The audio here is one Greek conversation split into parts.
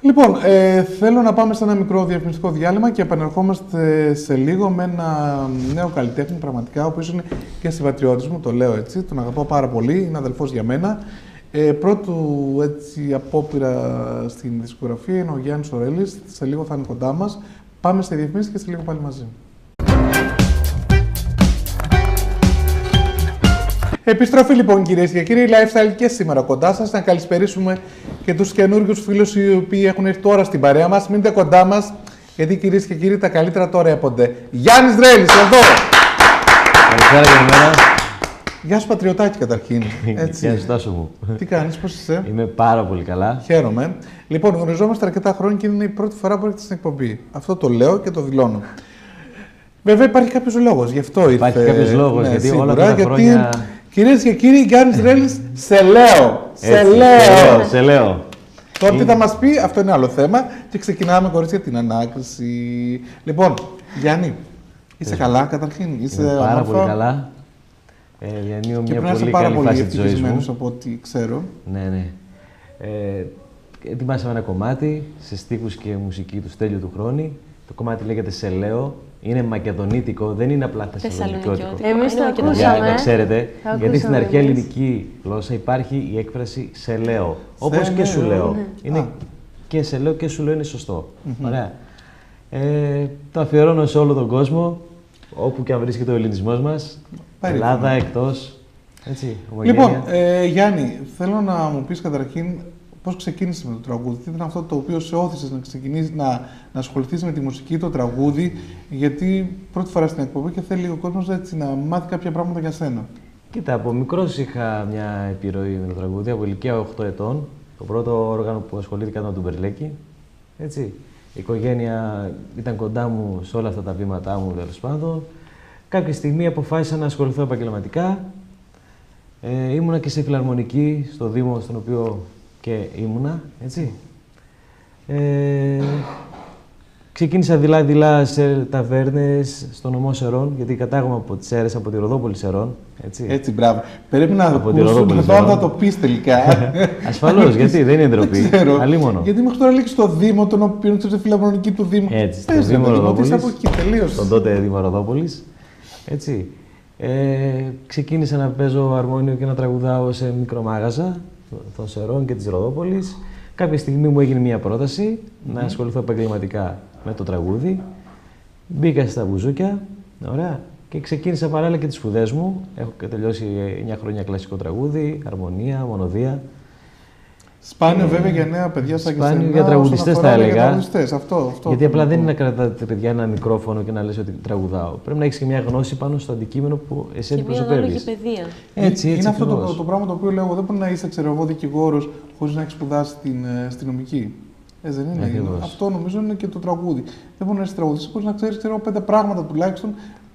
Λοιπόν, θέλω να πάμε σε ένα μικρό διαφημιστικό διάλειμμα και επανερχόμαστε σε λίγο με ένα νέο καλλιτέχνη, πραγματικά, ο οποίος είναι και συμπατριώτης μου, το λέω έτσι, τον αγαπάω πάρα πολύ, είναι αδελφός για μένα. Πρώτου έτσι, απόπειρα στην δισκογραφία είναι ο Γιάννης Ορέλης, σε λίγο θα είναι κοντά μας. Πάμε σε διαφημίσεις και σε λίγο πάλι μαζί. Επιστροφή λοιπόν, κυρίες και κύριοι, Lifestyle και σήμερα κοντά σας. Να καλησπερίσουμε και τους καινούριους φίλους οι οποίοι έχουν έρθει τώρα στην παρέα μας. Μείνετε κοντά μας, γιατί κυρίες και κύριοι τα καλύτερα τώρα έπονται. Γιάννης Ρέλης, εδώ! Καλησπέρα καλημέρα. Γεια σου Πατριωτάκη καταρχήν. Γεια σου Τάσο μου. Τι κάνεις, πώς είσαι? Είμαι πάρα πολύ καλά. Χαίρομαι. Λοιπόν, γνωριζόμαστε αρκετά χρόνια και είναι η πρώτη φορά που έρχεται στην εκπομπή. Αυτό το λέω και το δηλώνω. Βέβαια υπάρχει κάποιος λόγος, γι' αυτό ήρθε. Υπάρχει κάποιος λόγος, ναι, γιατί σίγουρα, όλα αυτά τα χρόνια... Κυρίες και κύριοι, Γιάννης Ρέλης, σε λέω! Σε λέω. Τώρα τι θα μας πει, αυτό είναι άλλο θέμα. Και ξεκινάμε, κορίτσια, την ανάκριση. Λοιπόν, Γιάννη, είσαι καλά καταρχήν? Είσαι πάρα πολύ καλά. Διανύω μια πολύ πάρα καλή φάση της ζωής μου. από ό,τι ξέρω. Ναι. Ετοιμάσαμε ένα κομμάτι σε στίχους και μουσική του Στέλιου του Χρόνη. Το κομμάτι λέγεται «Σε λέω». Είναι μακεδονίτικο, δεν είναι απλά θεσσαλονικιώτικο. Εμείς το ακούσαμε. Για να ξέρετε, γιατί στην αρχαία ελληνική γλώσσα υπάρχει η έκφραση «σε λέω». Όπως και «σου λέω». Είναι και «σε λέω» και «σου λέω» είναι σωστό. Ωραία. Το αφιερώνω σε όλο τον κόσμο, όπου και αν βρίσκεται ο ελληνισμός μας. Ελλάδα, εκτός. Έτσι, λοιπόν, Γιάννη, θέλω να μου πεις καταρχήν πώς ξεκίνησες με το τραγούδι. Τι ήταν αυτό το οποίο σε όθησε να ξεκινήσεις να ασχοληθείς με τη μουσική, το τραγούδι, γιατί πρώτη φορά στην εκπομπή και θέλει ο κόσμος έτσι να μάθει κάποια πράγματα για σένα. Κοίτα, από μικρός είχα μια επιρροή με το τραγούδι, από ηλικία 8 ετών. Το πρώτο όργανο που ασχολήθηκα ήταν το Μπερλέκι. Έτσι. Η οικογένεια ήταν κοντά μου σε όλα αυτά τα βήματά μου, τέλος πάντων. Κάποια στιγμή αποφάσισα να ασχοληθώ επαγγελματικά. Ήμουνα και σε φιλαρμονική, στο Δήμο στον οποίο και ήμουνα, έτσι. Ξεκίνησα δειλά-δειλά σε ταβέρνες στο νομό Σερών, γιατί κατάγομαι από τις Σέρρες, από τη Ροδόπολη Σερών. Έτσι, μπράβο. Πρέπει να ακούσουν και τώρα θα το πεις τελικά. Ασφαλώς, γιατί δεν είναι ντροπή. Αλίμονο. Γιατί μέχρι τώρα λέγεις στο Δήμο, τον οποίο είναι στη φιλαρμονική του Δήμου. Έτσι, στο Δήμο Ροδόπολης, στον τότε Δήμο Ροδόπολης. Έτσι. Ξεκίνησα να παίζω αρμόνιο και να τραγουδάω σε μικρό μάγαζα των Σερών και της Ροδόπολης. Κάποια στιγμή μου έγινε μια πρόταση να ασχοληθώ επαγγελματικά με το τραγούδι. Μπήκα στα μπουζούκια, ωραία, και ξεκίνησα παράλληλα και τις σπουδές μου. Έχω τελειώσει 9 χρόνια κλασικό τραγούδι, αρμονία, μονοδία. Σπάνιο βέβαια για νέα παιδιά σαν και εσένα. Σπάνιο για τραγουδιστές θα έλεγα. Αυτό, γιατί απλά δεν είναι να κρατάτε παιδιά ένα μικρόφωνο και να λες ότι τραγουδάω. Πρέπει να έχεις και μια γνώση πάνω στο αντικείμενο που εσύ αντιπροσωπεύεις. Και μια παιδεία. Έτσι, είναι αυτό ακριβώς. το πράγμα το οποίο λέω: δεν μπορεί να είσαι δικηγόρος χωρίς να έχεις σπουδάσει την αστυνομική. Δεν είναι. Αυτό νομίζω είναι και το τραγούδι. Δεν μπορεί να είσαι τραγουδιστής χωρίς να ξέρεις 5 πράγματα τουλάχιστον,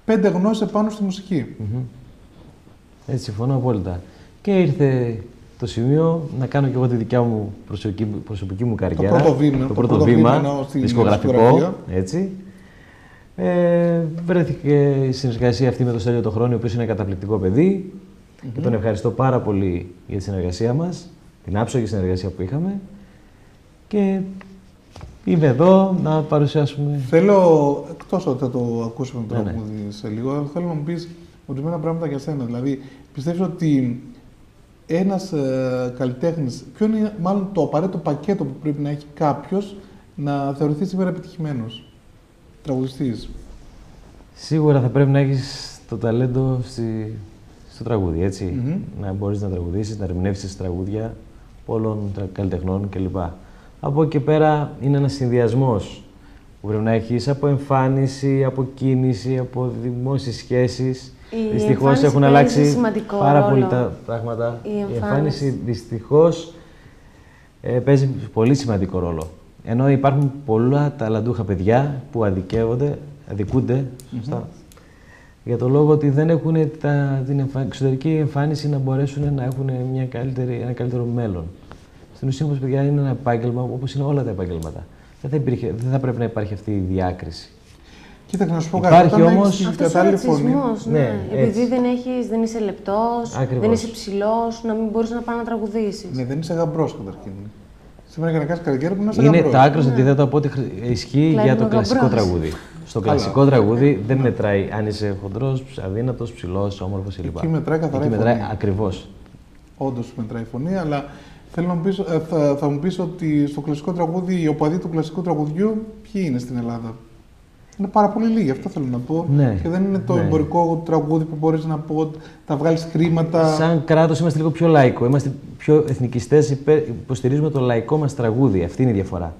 5 γνώσεις επάνω στη μουσική. Έτσι, συμφωνώ απόλυτα. Και ήρθε το σημείο να κάνω και εγώ τη δικιά μου προσωπική μου καριέρα. Το πρώτο βήμα δισκογραφικό. Έτσι. Βρέθηκε η συνεργασία αυτή με τον Στέλιο το Χρόνη, ο οποίος είναι ένα καταπληκτικό παιδί. Και τον ευχαριστώ πάρα πολύ για τη συνεργασία μας, την άψογη συνεργασία που είχαμε. Και είμαι εδώ να παρουσιάσουμε. Θέλω, εκτός ότι θα το ακούσουμε το τραγούδι σε λίγο, θέλω να μου πεις ορισμένα πράγματα για σένα. Δηλαδή, πιστεύεις ότι ένας καλλιτέχνης, ποιο είναι μάλλον το απαραίτητο πακέτο που πρέπει να έχει κάποιος να θεωρηθεί σήμερα επιτυχημένος τραγουδιστής? Σίγουρα θα πρέπει να έχεις το ταλέντο στο τραγούδι, έτσι. Να μπορείς να τραγουδήσεις, να ερμηνεύσεις τραγούδια όλων καλλιτεχνών κλπ. Από εκεί και πέρα είναι ένας συνδυασμός που πρέπει να έχεις από εμφάνιση, από κίνηση, από δημόσιες σχέσεις. Δυστυχώς έχουν αλλάξει πάρα πολύ τα πράγματα. Η εμφάνιση δυστυχώς παίζει πολύ σημαντικό ρόλο. Ενώ υπάρχουν πολλά ταλαντούχα παιδιά που αδικούνται, σωστά, για το λόγο ότι δεν έχουν την εξωτερική εμφάνιση να μπορέσουν να έχουν ένα καλύτερο μέλλον. Στην ουσία όμως, παιδιά, είναι ένα επάγγελμα όπως είναι όλα τα επαγγέλματα. Δεν θα πρέπει να υπάρχει αυτή η διάκριση. Κοίταξε να σου πω κάτι. Υπάρχει όμως αυτός ο ρατσισμός, ναι. Επειδή δεν είσαι λεπτός, δεν είσαι ψηλός, να μην μπορείς να πας να τραγουδήσεις. Ναι, δεν είσαι γαμπρός καταρχήν. Σήμερα για να κάνει καριέρα που να σε Είναι γαμπρός. το άκρος αντίθετο από ό,τι ισχύει για το κλασικό τραγούδι. Στο κλασικό τραγούδι δεν μετράει αν είσαι χοντρός, αδύνατος, ψηλός, όμορφος κλπ. Εκεί μετράει καθαρά. Εκεί μετράει ακριβώς. Όντως μετράει η φωνή, αλλά θέλω να μου πεις, θα μου πεις ότι στο κλασικό τραγούδι, οι οπαδοί του κλασικού τραγουδιού, ποιοι είναι στην Ελλάδα? Είναι πάρα πολύ λίγοι, αυτό θέλω να πω. Ναι, και δεν είναι το εμπορικό τραγούδι που μπορείς να πω, θα βγάλεις χρήματα. Σαν κράτος είμαστε λίγο πιο λαϊκό. Είμαστε πιο εθνικιστές, υποστηρίζουμε το λαϊκό μας τραγούδι. Αυτή είναι η διαφορά.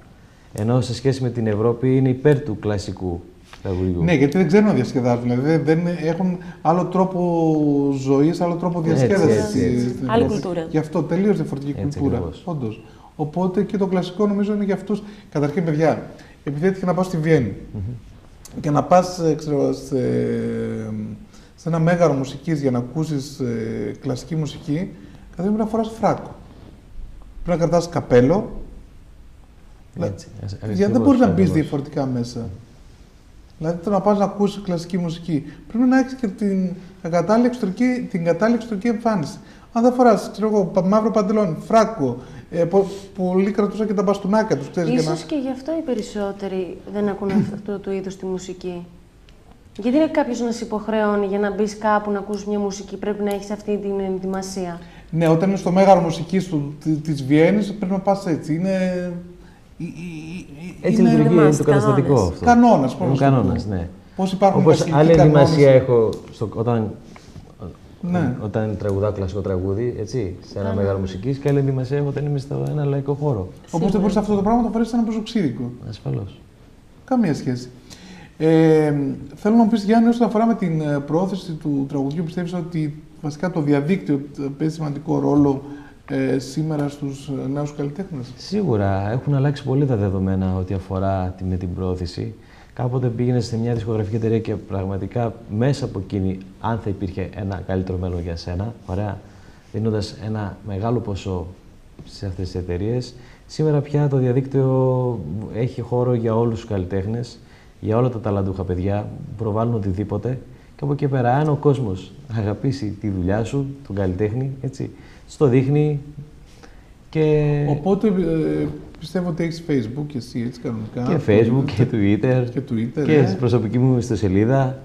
Ενώ σε σχέση με την Ευρώπη είναι υπέρ του κλασικού τραγουδιού. Ναι, γιατί δεν ξέρουν να διασκεδάζουν. Δηλαδή δεν έχουν άλλο τρόπο ζωής, άλλο τρόπο διασκέδασης. Άλλη κουλτούρα. Γι' αυτό τελείως διαφορετική κουλτούρα. Όντως. Οπότε και το κλασικό νομίζω είναι για αυτούς. Καταρχήν, παιδιά, επειδή έτυχε να πάω στη Βιέννη και να πας σε ένα μέγαρο μουσικής για να ακούσεις κλασική μουσική, καθώς να φοράς φράκο. Πρέπει να κρατάς καπέλο. Γιατί δεν μπορείς να μπεις διαφορετικά μέσα. Δηλαδή, το να πας να ακούσεις κλασική μουσική, πρέπει να έχεις και την κατάλληλη εξωτερική εμφάνιση. Αν δεν φοράς, ξέρω εγώ, μαύρο παντελόνι, φράκο, πολλοί κρατούσαν και τα μπαστούνάκια τους. Ίσως και γι' αυτό οι περισσότεροι δεν ακούν αυτού του είδους τη μουσική. Γιατί είναι κάποιος να σε υποχρεώνει για να μπεις κάπου να ακούσεις μια μουσική, πρέπει να έχεις αυτή την ενδυμασία. Ναι, όταν είναι στο μέγαρο μουσικής της Βιέννης, πρέπει να πας έτσι. Έτσι λειτουργεί το καταστατικό αυτό. Κανόνας, πώς κανόνας, ναι. Πώς υπάρχουν όπως άλλη ενδυμασία έχω ναι. όταν τραγουδάω κλασικό τραγούδι, έτσι, σε ένα μέγαρο μουσικής, και άλλη ενδυμασία έχω όταν είμαι σε ένα λαϊκό χώρο. Όπως δεν μπορείς αυτό το πράγμα να το φορέσεις σε ένα πεζοξίδικο. Ασφαλώς. Καμία σχέση. Θέλω να μου πεις, Γιάννη, όσον αφορά με την προώθηση του τραγουδιού, πιστεύεις ότι βασικά το διαδίκτυο παίζει σημαντικό ρόλο σήμερα στους νέους καλλιτέχνες? Σίγουρα έχουν αλλάξει πολύ τα δεδομένα ό,τι αφορά με την προώθηση. Κάποτε πήγαινε σε μια δισκογραφική εταιρεία και πραγματικά μέσα από εκείνη, αν θα υπήρχε ένα καλύτερο μέλλον για σένα, ωραία, δίνοντας ένα μεγάλο ποσό σε αυτές τις εταιρείες. Σήμερα πια το διαδίκτυο έχει χώρο για όλους τους καλλιτέχνες, για όλα τα ταλαντούχα παιδιά που προβάλλουν οτιδήποτε. Και από εκεί πέρα, αν ο κόσμος αγαπήσει τη δουλειά σου, τον καλλιτέχνη, έτσι, στο δείχνει και... Οπότε πιστεύω ότι έχεις Facebook και εσύ, έτσι, κανονικά. Και Facebook και Twitter και στην προσωπική μου ιστοσελίδα.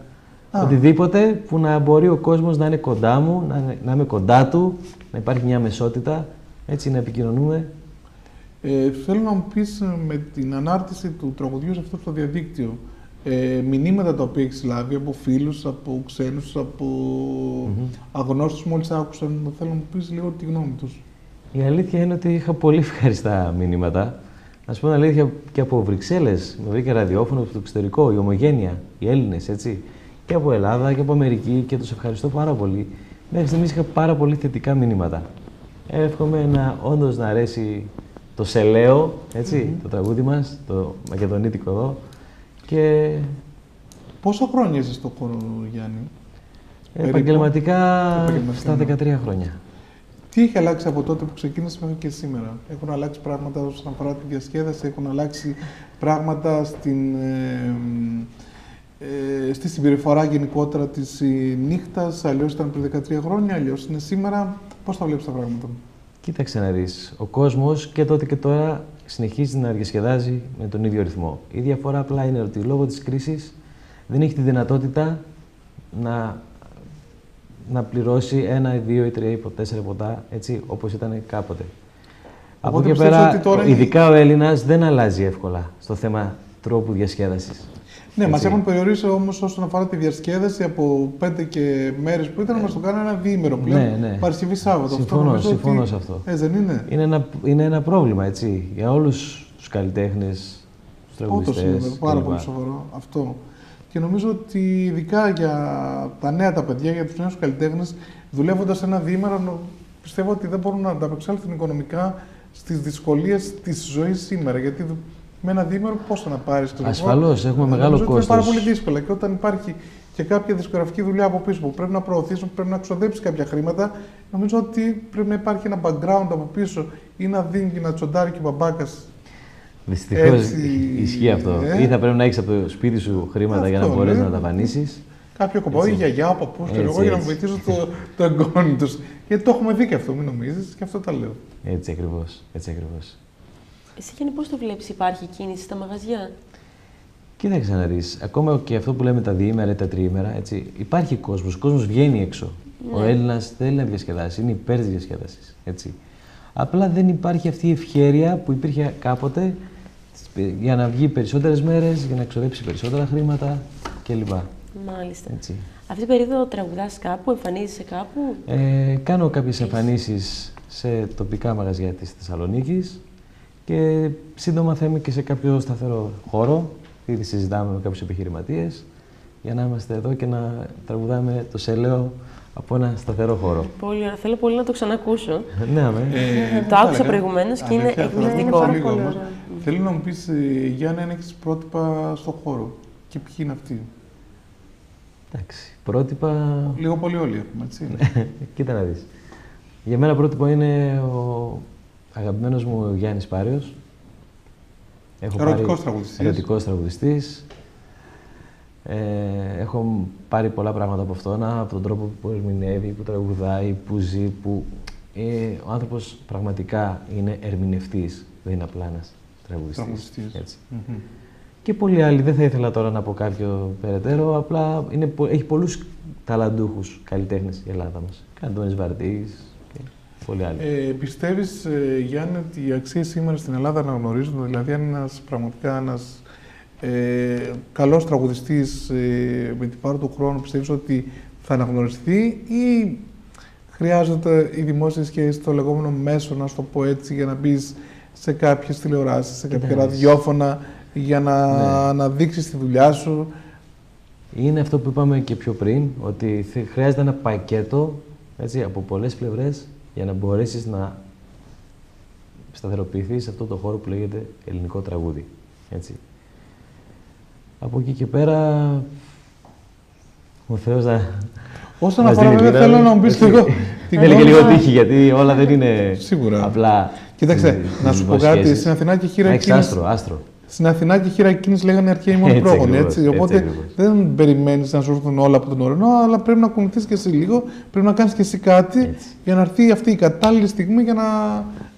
Οτιδήποτε που να μπορεί ο κόσμος να είναι κοντά μου, να είμαι κοντά του, να υπάρχει μια μεσότητα, έτσι, να επικοινωνούμε. Θέλω να μου πεις, με την ανάρτηση του τραγουδιού σε αυτό το διαδίκτυο, μηνύματα τα οποία έχεις λάβει από φίλους, από ξένους, από αγνώστους μόλις άκουσαν, θέλω να μου πεις λίγο τη γνώμη τους. Η αλήθεια είναι ότι είχα πολύ ευχαριστά μηνύματα. Να σου πω την αλήθεια, και από Βρυξέλλες, με βρήκε ραδιόφωνο από το εξωτερικό, η Ομογένεια, οι Έλληνες, έτσι, και από Ελλάδα και από Αμερική, και τους ευχαριστώ πάρα πολύ. Μέχρι στιγμής είχα πάρα πολύ θετικά μηνύματα. Εύχομαι όντως να αρέσει το Σελέο, έτσι, το τραγούδι μας, το μακεδονίτικο εδώ. Και... Πόσα χρόνια είσαι στον χώρο, Γιάννη? Επαγγελματικά στα 13 χρόνια. Τι έχει αλλάξει από τότε που ξεκίνησε μέχρι και σήμερα? Έχουν αλλάξει πράγματα όσον αφορά τη διασκέδαση, έχουν αλλάξει πράγματα στη συμπεριφορά γενικότερα της νύχτας, αλλιώς ήταν πριν 13 χρόνια, αλλιώς είναι σήμερα. Πώς τα βλέπεις τα πράγματα? Κοίταξε να δεις. Ο κόσμος και τότε και τώρα συνεχίζει να διασκεδάζει με τον ίδιο ρυθμό. Η διαφορά απλά είναι ότι λόγω της κρίσης δεν έχει τη δυνατότητα να πληρώσει 1, 2, 3 ή 4 ποτά, έτσι, όπως ήταν κάποτε. Από εκεί πέρα, ειδικά ο Έλληνας δεν αλλάζει εύκολα στο θέμα τρόπου διασκέδασης. Ναι, μας έχουν περιορίσει όμως όσον αφορά τη διασκέδαση από 5 και μέρες που ήταν να μας το κάνουν ένα διήμερο πλέον. Ναι. Παρασκευή Σάββατο. Συμφωνώ σε αυτό. Δεν είναι? Είναι ένα πρόβλημα, έτσι, για όλους τους καλλιτέχνες, τους τραγουδιστές. Είναι πάρα πολύ σοβαρό αυτό. Και νομίζω ότι ειδικά για τα νέα τα παιδιά, για τους νέους καλλιτέχνες, δουλεύοντας ένα διήμερο, πιστεύω ότι δεν μπορούν να ανταπεξέλθουν οικονομικά στις δυσκολίες της ζωής σήμερα. Γιατί με ένα διήμερο πώς θα να πάρεις? Ασφαλώς, έχουμε μεγάλο κόστος. Είναι πάρα πολύ δύσκολα. Και όταν υπάρχει και κάποια δισκογραφική δουλειά από πίσω που πρέπει να προωθήσουν, που πρέπει να ξοδέψει κάποια χρήματα, νομίζω ότι πρέπει να υπάρχει ένα background από πίσω ή να δίνει και να τσοντάρει και ο μπαμπάκας. Δυστυχώς ισχύει αυτό. Ή θα πρέπει να έχεις από το σπίτι σου χρήματα για να μπορέσεις να τα δανείσεις. Κάποιο κομπό, η γιαγιά, ο παππούς, εγώ για να μου βοηθήσω το εγγόνι τους. Γιατί το έχουμε δει και αυτό, μην νομίζεις, και αυτό τα λέω. Έτσι ακριβώς. Έτσι ακριβώς. Εσύ, Γιάννη, πώς το βλέπεις, υπάρχει κίνηση στα μαγαζιά? Κοίταξε να δεις, ακόμα και αυτό που λέμε τα διήμερα ή τα τριήμερα, έτσι, υπάρχει κόσμος, ο κόσμος βγαίνει έξω. Ο Έλληνας θέλει να διασκεδάσει, είναι υπέρ της διασκέδασης, έτσι. Απλά δεν υπάρχει αυτή η ευχέρεια που υπήρχε κάποτε για να βγει περισσότερες μέρες, για να εξοδέψει περισσότερα χρήματα κλπ. Μάλιστα. Έτσι. Αυτή την περίοδο τραγουδάς κάπου, εμφανίζεσαι κάπου? Κάνω κάποιες εμφανίσεις σε τοπικά μαγαζιά της Θεσσαλονίκης και σύντομα θα είμαι και σε κάποιο σταθερό χώρο. Ήδη συζητάμε με κάποιους επιχειρηματίες για να είμαστε εδώ και να τραγουδάμε το Σέλεο από ένα σταθερό χώρο. Πολύ ωραία. Θέλω πολύ να το ξανακούσω. Ναι, αμέ. Το άκουσα προηγουμένως και είναι εκπληκτικό. Θέλω να μου πεις, Γιάννη, αν έχεις πρότυπα στον χώρο και ποιοι είναι αυτοί. Εντάξει, πρότυπα... Λίγο πολύ όλοι έχουμε, έτσι. Κοίτα να δεις. Για μένα πρότυπο είναι ο αγαπημένος μου ο Γιάννης Πάριος. Ερωτικός τραγουδιστής. Έχω πάρει πολλά πράγματα από αυτόν, από τον τρόπο που ερμηνεύει, που τραγουδάει, που ζει, που... ο άνθρωπος πραγματικά είναι ερμηνευτής, δεν είναι απλά ένας τραγουδιστής. Έτσι. Και πολλοί άλλοι, δεν θα ήθελα τώρα να πω κάποιο περαιτέρω, απλά έχει πολλούς ταλαντούχους καλλιτέχνες η Ελλάδα μας. Αντώνης Βαρδής και πολλοί άλλοι. Πιστεύεις, Γιάννη, ότι οι αξίες σήμερα στην Ελλάδα αναγνωρίζονται, δηλαδή αν πραγματικά ένας καλός τραγουδιστής με την πάρω του χρόνου, πιστεύεις ότι θα αναγνωριστεί ή χρειάζεται η δημόσια σχέση, το λεγόμενο μέσο, να σου το πω έτσι, για να μπεις σε κάποιες τηλεοράσεις, σε κάποια ραδιόφωνα, για να δείξεις τη δουλειά σου? Είναι αυτό που είπαμε και πιο πριν, ότι χρειάζεται ένα πακέτο, έτσι, από πολλές πλευρές για να μπορέσεις να σταθεροποιηθείς σε αυτό το χώρο που λέγεται ελληνικό τραγούδι. Έτσι. Από εκεί και πέρα, ο Θεός να... Όσον αφορά, βέβαια, θέλω να μου πεις λίγο... Θέλει και λίγο τύχη, γιατί όλα δεν είναι απλά... Κοίταξε, να σου πω κάτι, στην Αθηνά και χείρα εκείνης... άστρο. Στην Αθηνά και χείρα εκείνης λέγανε αρχαίοι μόνο πρόγονοι, έτσι. Οπότε δεν περιμένεις να σου έρθουν όλα από τον ουρανό, αλλά πρέπει να κουνηθείς και εσύ λίγο, πρέπει να κάνεις και εσύ κάτι για να έρθει αυτή η κατάλληλη στιγμή για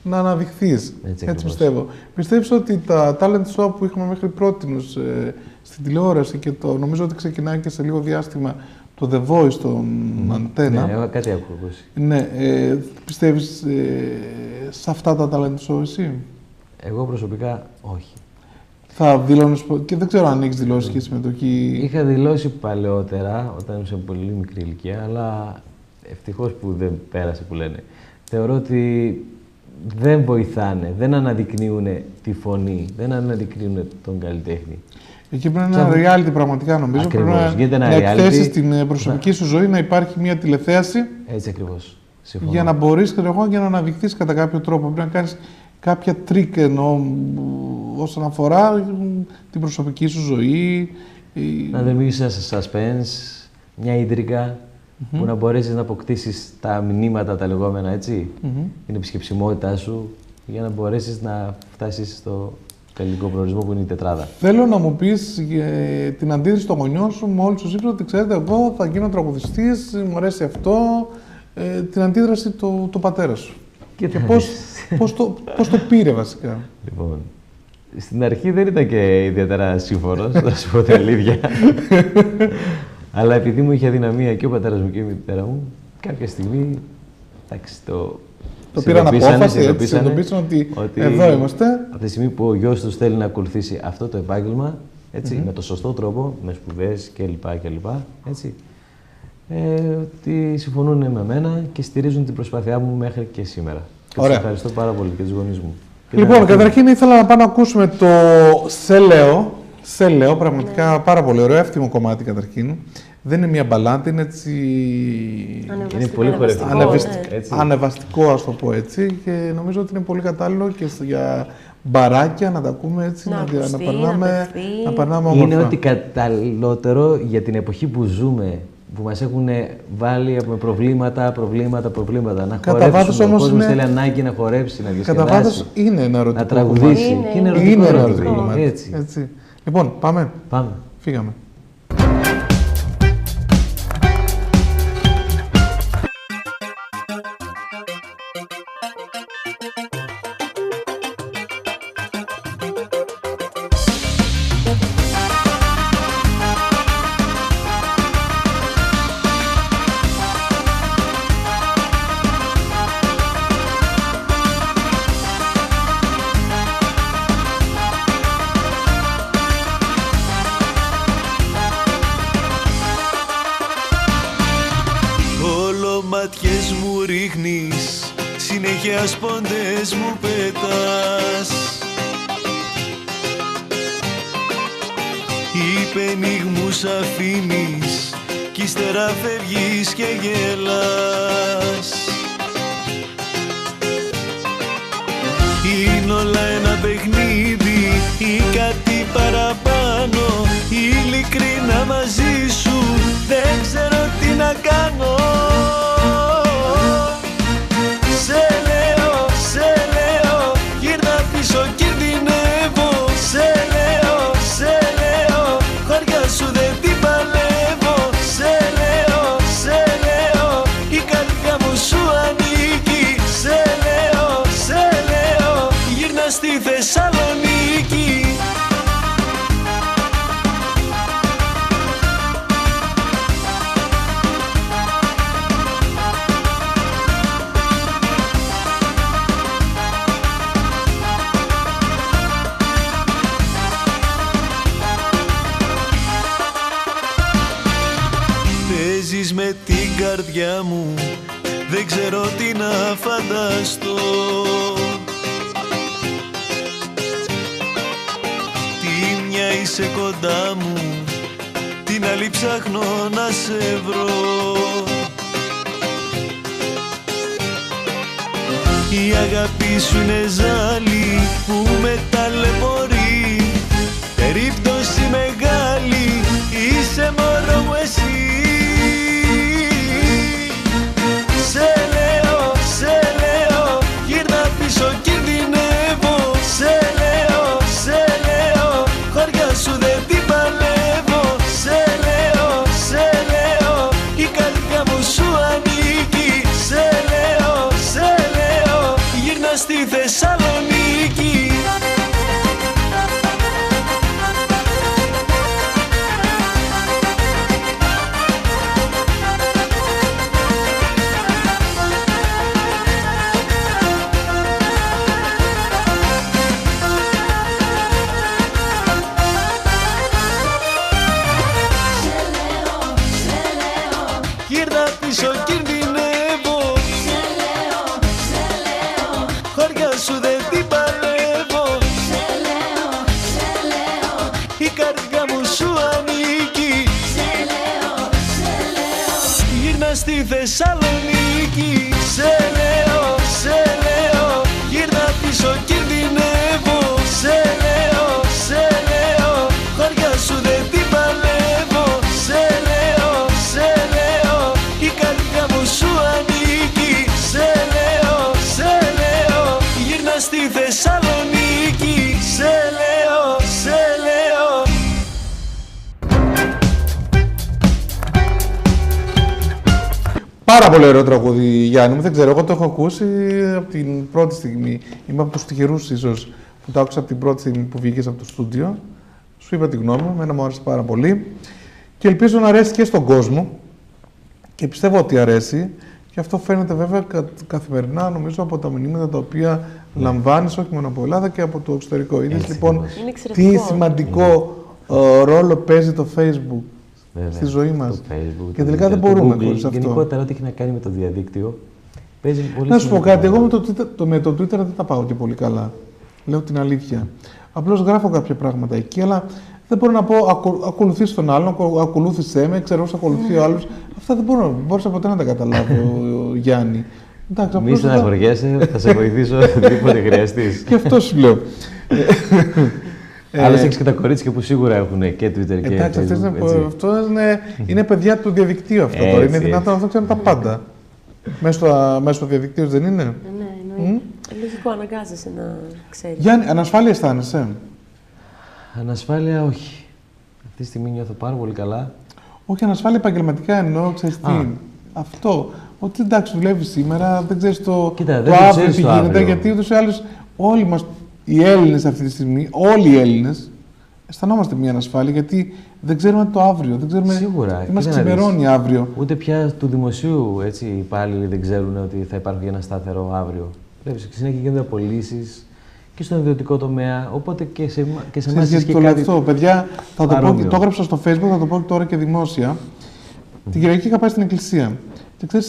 να αναδειχθείς. Έτσι πιστεύω. Πιστεύεις ότι τα talent show που είχαμε μέχρι πρότινος στην τηλεόραση και νομίζω ότι ξεκινάει και σε λίγο διάστημα το The Voice στον Αντένα. Ναι, κάτι έχω ακούσει. Ναι, πιστεύεις σε αυτά τα talent show εσύ? Εγώ προσωπικά όχι. Θα δηλώνεις, και δεν ξέρω αν έχεις δηλώσει και συμμετοχή. Είχα δηλώσει παλαιότερα, όταν ήμουν σε πολύ μικρή ηλικία, αλλά ευτυχώς που δεν πέρασε που λένε. Θεωρώ ότι δεν βοηθάνε, δεν αναδεικνύουν τη φωνή, δεν αναδεικνύουν τον καλλιτέχνη. Εκεί πρέπει να είναι ένα reality πραγματικά, νομίζω. Ακριβώς. Πρέπει να εκθέσεις την προσωπική σου ζωή, να υπάρχει μια τηλεθέαση. Έτσι ακριβώς. Συμφωνώ. Για να μπορείς για να αναδειχθείς κατά κάποιο τρόπο. Πρέπει να κάνεις κάποια τρίκ όσον αφορά την προσωπική σου ζωή. Να δημιουργήσεις ένα suspense, μια ίντρικα, που να μπορέσεις να αποκτήσεις τα μηνύματα, τα λεγόμενα, έτσι, την επισκεψιμότητά σου, για να μπορέσεις να φτάσεις στο τελικό προορισμό που είναι η τετράδα. Θέλω να μου πεις την αντίθεση των γονιών σου, μόλις τους είπες ότι ξέρετε, εγώ θα γίνω τραγουδιστής, μου αρέσει αυτό, την αντίδραση του πατέρα σου. Και πώς το πήρε βασικά? Λοιπόν, στην αρχή δεν ήταν και ιδιαίτερα σύμφωνος, θα σου πω την αλήθεια. Αλλά επειδή μου είχε αδυναμία και ο πατέρας μου και η μητέρα μου, κάποια στιγμή, εντάξει, το πήραν απόφαση, συνειδητοποίησαν ότι εδώ είμαστε. Από τη στιγμή που ο γιος τους θέλει να ακολουθήσει αυτό το επάγγελμα, έτσι, με το σωστό τρόπο, με σπουδές κλπ. Έτσι, ότι συμφωνούν με μένα και στηρίζουν την προσπάθειά μου μέχρι και σήμερα. Και τους ευχαριστώ πάρα πολύ και τους γονείς μου. Λοιπόν, καταρχήν ήθελα να πάμε να ακούσουμε το Σέλεο, πραγματικά πάρα πολύ ωραίο, εύθυμο κομμάτι καταρχήν. Δεν είναι μια μπαλάντα, είναι έτσι... Είναι πολύ χορευτικό. Ανεβαστικό, ας το πω έτσι, και νομίζω ότι είναι πολύ κατάλληλο και για μπαράκια να τα ακούμε έτσι, να περνάμε όμορφα. Είναι ότι καταλληλότερο για την εποχή που ζούμε, που μας έχουν βάλει από προβλήματα. Να χορέψουμε, ο κόσμος θέλει ανάγκη να χορέψει, να διασκεδάσει. Κατά βάθος είναι ένα ερωτικό, να τραγουδήσει. Είναι ερωτικό κομμάτι. Έτσι. Λοιπόν, πάμε. Φύγαμε. μου ρίχνεις, συνέχεια σποντές μου πετάς. Υπενιγμούς αφήνεις κι ύστερα φεύγεις και γελάς. Είναι όλα ένα παιχνίδι ή κάτι παραπάνω, ειλικρινά μαζί σου δεν ξέρω τι να κάνω. Σε λέω, γύρνα πίσω κινδυνεύω. Σε λέω, χωριά σου δεν την παλεύω. Σε λέω, η καρδιά μου σου ανήκει. Σε λέω, γύρνα στη Θεσσαλονίκη. Παίζεις με την καρδιά μου, δεν ξέρω τι να φανταστώ. Τη μια είσαι κοντά μου, την άλλη ψάχνω να σε βρω. Η αγάπη σου είναι ζάλι που με ταλαιπωρεί. Περίπτωση μεγάλη, είσαι μόνο μου εσύ. Σε λέω, γύρνα πίσω κινδυνεύω. Σε λέω, χωριά σου δεν την παλεύω. Σε λέω, η καρδιά μου σου ανήκει. Σε λέω, γύρνα στη Θεσσαλονίκη. Γύρνα πίσω κινδυνεύω. Σε λέω, χωριά σου δεν την παλεύω. Σε λέω, η καρδιά μου σου ανήκει. Σε λέω, γύρνα στη Θεσσαλονίκη. Σε λέω, γύρνα πίσω κινδυνεύω. Σε λέω, χωριά σου δεν την παλεύω. Σε λέω, η καρδιά μου σου ανήκει. Σε λέω, γύρνα στη Θεσσαλονίκη. Σε λέω. Πάρα πολύ ωραίο τραγούδι, Γιάννη μου. Δεν ξέρω, εγώ το έχω ακούσει από την πρώτη στιγμή. Είμαι από τους τυχερούς ίσως που το άκουσα από την πρώτη στιγμή που βγήκες από το στούντιο. Σου είπα τη γνώμη μου, εμένα μου άρεσε πάρα πολύ. Και ελπίζω να αρέσει και στον κόσμο. Και πιστεύω ότι αρέσει. Και αυτό φαίνεται βέβαια καθημερινά, νομίζω, από τα μηνύματα τα οποία λαμβάνεις, όχι μόνο από Ελλάδα και από το εξωτερικό. Είδες λοιπόν τι σημαντικό ρόλο παίζει το Facebook. Βέβαια, στη ζωή μας. Facebook, και τελικά δεν μπορούμε χωρίς αυτό. Γενικότερα, ό,τι έχει να κάνει με το διαδίκτυο, παίζει πολύ. Να σου πω κάτι, εγώ με το Twitter δεν τα πάω και πολύ καλά. Λέω την αλήθεια. Απλώς γράφω κάποια πράγματα εκεί, αλλά δεν μπορώ να πω ακολουθείς τον άλλον, ακολούθησέ με, ξέρω πώς ακολουθεί ο άλλος. Αυτά δεν μπορούσα ποτέ να τα καταλάβω, Γιάννη. Μη στεναχωριέσαι, θα σε βοηθήσω οτιδήποτε χρειαστείς. Και αυτό σου λέω. Άλλωστε έχεις και τα κορίτσια που σίγουρα έχουν και Twitter και εντάξει, Facebook. Αυτό είναι παιδιά του διαδικτύου αυτό τώρα. Είναι δυνατόν αυτό, ξέρουν τα πάντα. Μέσω διαδικτύου δεν είναι. Ναι, εννοείται. Λογικό, αναγκάζεσαι να ξέρεις. Γιάννη, ανασφάλεια αισθάνεσαι? Ανασφάλεια όχι. Αυτή τη στιγμή νιώθω πάρα πολύ καλά. Όχι, ανασφάλεια επαγγελματικά εννοώ, ξέρεις τι. Αυτό. Ότι εντάξει, δουλεύει σήμερα, δεν ξέρεις το αύριο τι γίνεται, γιατί ούτως ή άλλως όλοι μας, οι Έλληνες αυτή τη στιγμή, όλοι οι Έλληνες, αισθανόμαστε μια ανασφάλεια, γιατί δεν ξέρουμε το αύριο, δεν ξέρουμε σίγουρα, τι μας ξημερώνει αύριο. Ούτε πια του δημοσίου οι υπάλληλοι δεν ξέρουν ότι θα υπάρχει ένα σταθερό αύριο. Βλέπεις, συνέχεια γίνονται απολύσεις και στον ιδιωτικό τομέα, οπότε και σε εμάς ισχύει κάτι αυτό, παιδιά, το έγραψα στο Facebook, θα το πω τώρα και δημόσια. Την Κυριακή είχα πάει στην εκκλησία Και ξέρεις,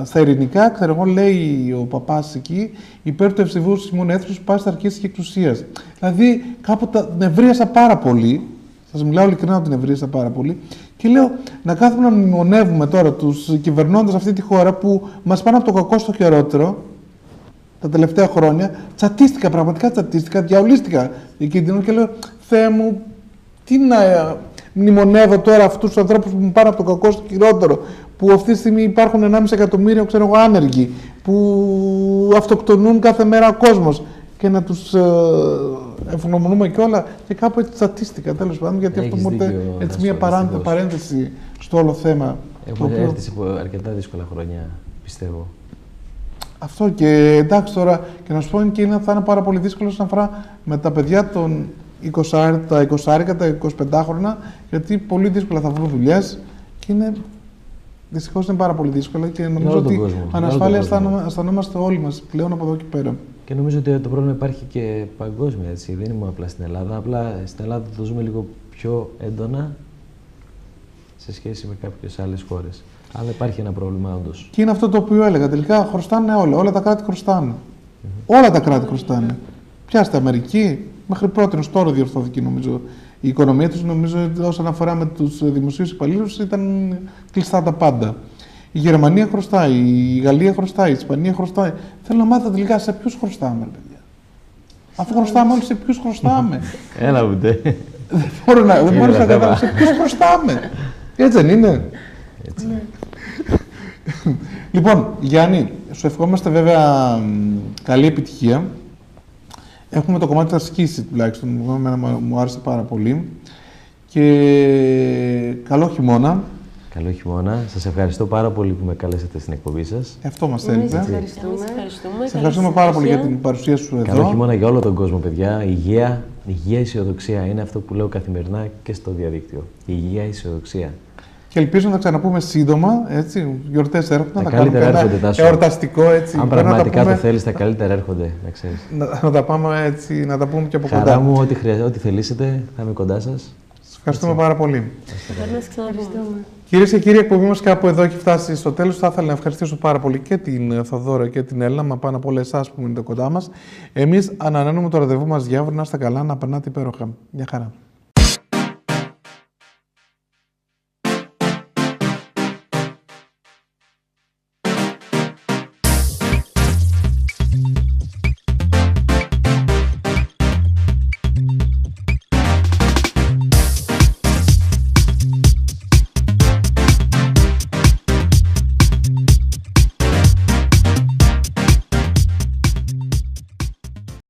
στα ειρηνικά, ξέρω εγώ, λέει ο παπάς εκεί, υπέρ του ευσεβού Σιμών Έθρους πάει στα αρχής και εξουσίας. Δηλαδή, κάποτε την ευρίασα πάρα πολύ. Σας μιλάω ειλικρινά ότι την ευρίασα πάρα πολύ. Και λέω να κάθουμε να μνημονεύουμε τώρα τους κυβερνώντες αυτή τη χώρα που μας πάνε από το κακό στο χειρότερο τα τελευταία χρόνια. Τσατίστηκα, πραγματικά τσατίστηκα, διαολίστηκα εκείνη και λέω, Θεέ μου, τι να μνημονεύω τώρα αυτούς τους ανθρώπους που μου πάνε από το κακό στο χειρότερο, που αυτή τη στιγμή υπάρχουν 1,5 εκατομμύριο, ξέρω εγώ, άνεργοι, που αυτοκτονούν κάθε μέρα ο κόσμος και να τους ευγνωμονούμε και όλα. Και κάπου έτσι τσατίστηκα, τέλος πάντων, γιατί αυτό μου έρθει έτσι μια παρένθεση στο όλο θέμα. Έχουμε έρθει σε αρκετά δύσκολα χρόνια, πιστεύω. Αυτό και εντάξει τώρα, και να σου πω και θα είναι πάρα πολύ δύσκολο όσον αφορά με τα παιδιά των 20, τα 20, τα 25 γιατί πολύ δύσκολα θα βρουν δουλειές και δυστυχώς είναι πάρα πολύ δύσκολα και νομίζω ότι ανασφάλεια αισθανόμαστε όλοι μας πλέον από εδώ και πέρα. Και νομίζω ότι το πρόβλημα υπάρχει και παγκόσμια, έτσι. Δεν είναι μόνο απλά στην Ελλάδα. Απλά στην Ελλάδα το ζούμε λίγο πιο έντονα σε σχέση με κάποιες άλλες χώρες. Αλλά υπάρχει ένα πρόβλημα όντως. Και είναι αυτό το οποίο έλεγα. Τελικά χρωστάνε όλα. Όλα τα κράτη χρωστάνε. Όλα τα κράτη χρωστάνε. Πιάστε Αμερική, μέχρι πρώτη τώρα διορθώθηκε νομίζω. Η οικονομία τους, νομίζω, όσον αφορά με τους δημοσίους υπαλλήλους, ήταν κλειστά τα πάντα. Η Γερμανία χρωστάει, η Γαλλία χρωστάει, η Ισπανία χρωστάει. Θέλω να μάθω τελικά σε ποιους χρωστάμε, παιδιά. Αφού χρωστάμε όλοι, σε ποιους χρωστάμε. Έλα ούτε. Δεν μπορώ να καταλάβω σε ποιους χρωστάμε. Έτσι δεν είναι. Έτσι. Λοιπόν, Γιάννη, σου ευχόμαστε βέβαια καλή επιτυχία. Έχουμε το κομμάτι της σκήση τουλάχιστον, μου άρεσε πάρα πολύ. Και καλό χειμώνα. Καλό χειμώνα. Σας ευχαριστώ πάρα πολύ που με καλέσατε στην εκπομπή σας. Αυτό μας θέλετε. Σας ευχαριστούμε. Σας ευχαριστούμε πάρα πολύ για την παρουσία σου εδώ. Καλό χειμώνα για όλο τον κόσμο, παιδιά. Υγεία, αισιοδοξία είναι αυτό που λέω καθημερινά και στο διαδίκτυο. Υγεία, αισιοδοξία. Και ελπίζω να τα ξαναπούμε σύντομα, έτσι, γιορτές έρχονται, να κάνουμε ένα εορταστικό, έτσι. Αν πραγματικά το θέλεις, τα καλύτερα έρχονται, να ξέρεις. Να τα πάμε έτσι, να τα πούμε και από κοντά. Χαρά μου, ό,τι θελήσετε, θα είμαι κοντά σας. Σας ευχαριστούμε πάρα πολύ. Ευχαριστούμε. Κυρίες και κύριοι, η εκπομπή μας κάπου εδώ έχει φτάσει στο τέλος. Θα ήθελα να ευχαριστήσω πάρα πολύ και την Θοδόρα και την Έλληνα, μα πάνω απ' όλα εσάς που μείνετε κοντά μας. Εμείς ανανεώνουμε το ραντεβού μας για αύριο. Να είστε καλά, να περνάτε υπέροχα. Μια χαρά.